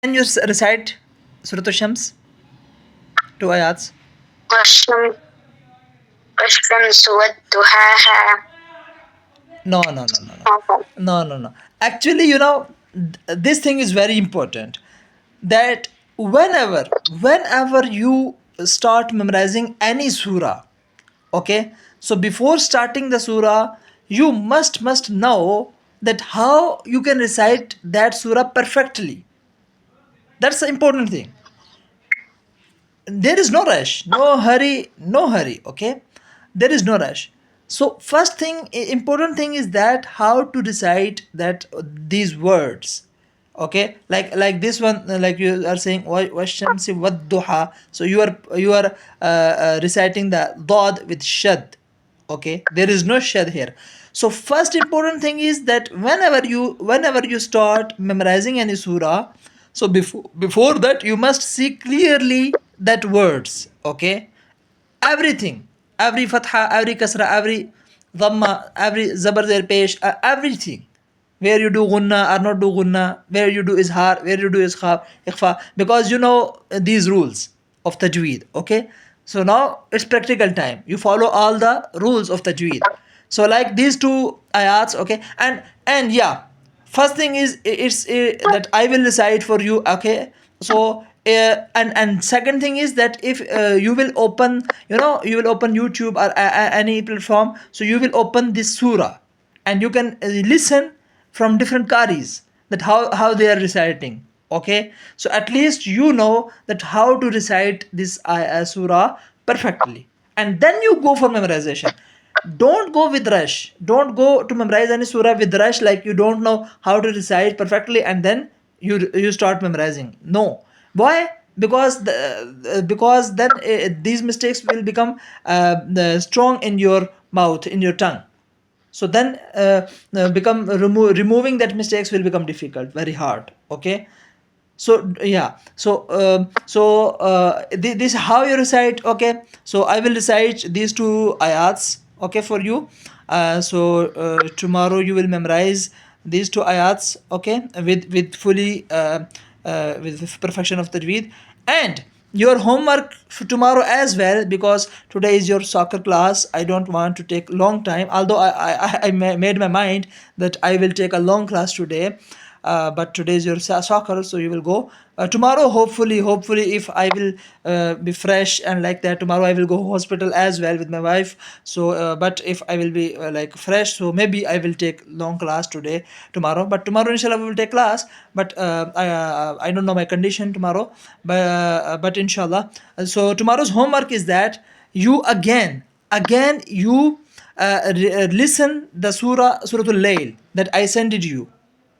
Can you recite Surah Ash-Shams? Two ayats. والشمس والشمس وضحاها. No, no, no, no, no. No, no, no. Actually, this thing is very important. That whenever you start memorizing any surah, okay, so before starting the surah, you must know that how you can recite that surah perfectly. That's the important thing. There is no rush, no hurry, no hurry, okay? There is no rush. So first thing, important thing is that how to recite that these words, okay? Like this one, like you are saying washamsi wadduha. So you are reciting the dad with shad, okay? There is no shad here. So first important thing is that whenever you start memorizing any surah, so before that you must see clearly that words, okay? Everything, every fatha, every kasra, every dhamma, every zabar zer pesh, everything. Where you do gunna or not do gunna, where you do izhar, where you do ikhfa, because you know these rules of tajweed, okay? So now it's practical time. You follow all the rules of tajweed. So like these two ayats, okay? And yeah, first thing is it's that I will recite for you, okay? So and second thing is that if you will open, you will open YouTube or any platform, so you will open this surah and you can listen from different qaris, that how they are reciting, okay? So at least you know that how to recite this surah perfectly, and then you go for memorization. Don't go with rush. Don't go to memorize any surah with rush, like you don't know how to recite perfectly and then you start memorizing. No. Why? Because then these mistakes will become strong in your mouth, in your tongue. So then removing that mistakes will become difficult, very hard, okay? So yeah, this how you recite, okay? So I will recite these two ayats, okay, for you. Tomorrow you will memorize these two ayats, okay, with fully with perfection of tajweed. And your homework for tomorrow as well, because today is your soccer class. I don't want to take long time, although I made my mind that I will take a long class today. But today is your soccer, so you will go tomorrow. Hopefully if I will be fresh and like that, tomorrow I will go hospital as well with my wife. So but if I will be like fresh, so maybe I will take long class today, tomorrow. But tomorrow inshallah we will take class. But I don't know my condition tomorrow, but inshallah. So tomorrow's homework is that you again you listen the suratul layl that I sent it you,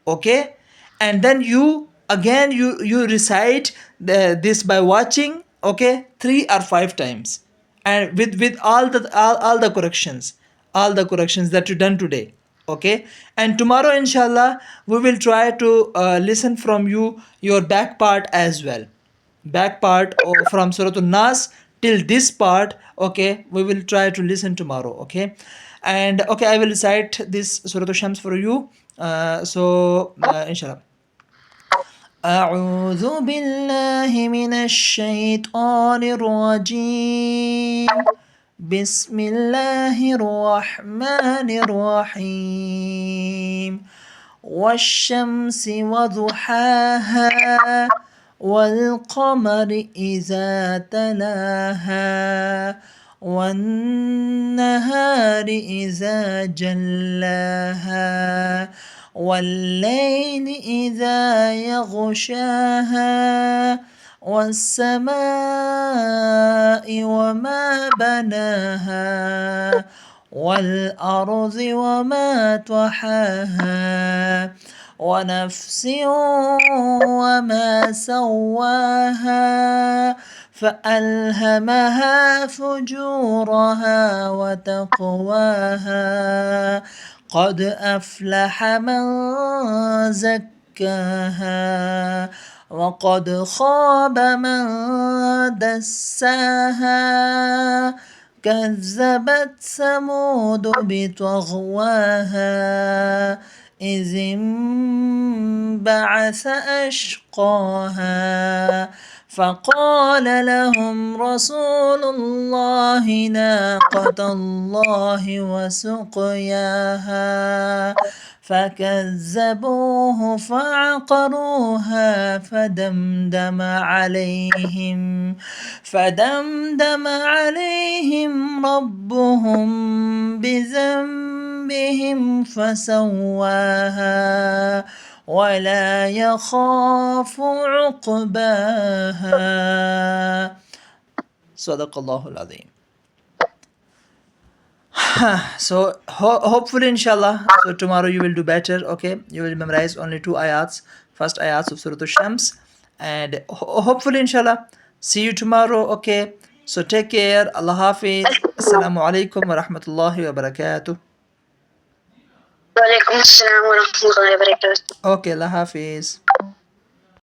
okay? And then you again you recite this by watching, okay, 3 or 5 times, and with all the corrections, all the corrections that you done today, okay? And tomorrow inshallah we will try to listen from you your back part as well, back part from surah nas till this part, okay? We will try to listen tomorrow, okay? And okay, I will recite this surah shams for you. Inshallah. أعوذ بالله من الشيطان الرجيم. بسم الله الرحمن الرحيم. والشمس وضحاها والقمر إذا تلاها والنهار إذا جلاها والليل إذا يغشاها والسماء وما بناها والأرض وما طحاها ونفس وما سواها فألهمها فجورها وتقواها قد أفلح من زكاها وقد خاب من دساها كذبت ثمود بطغواها إذ انبعث أشقاها فقال لهم رسول الله ناقة الله وسقياها فكذبوه فعقروها فدمدم عليهم ربهم بذنبهم فسواها ولا يخاف عقباها. صدق الله العظيم. So hopefully inshallah, so tomorrow you will do better. Okay, you will memorize only two ayats, first ayats of Surah Ash-Shams, and hopefully inshallah see you tomorrow. Okay, so take care. Allah Hafiz. Assalamu alaikum wa rahmatullahi wa barakatuh. وعليكم السلام ورحمة الله وبركاته. Okay, Allah Hafiz.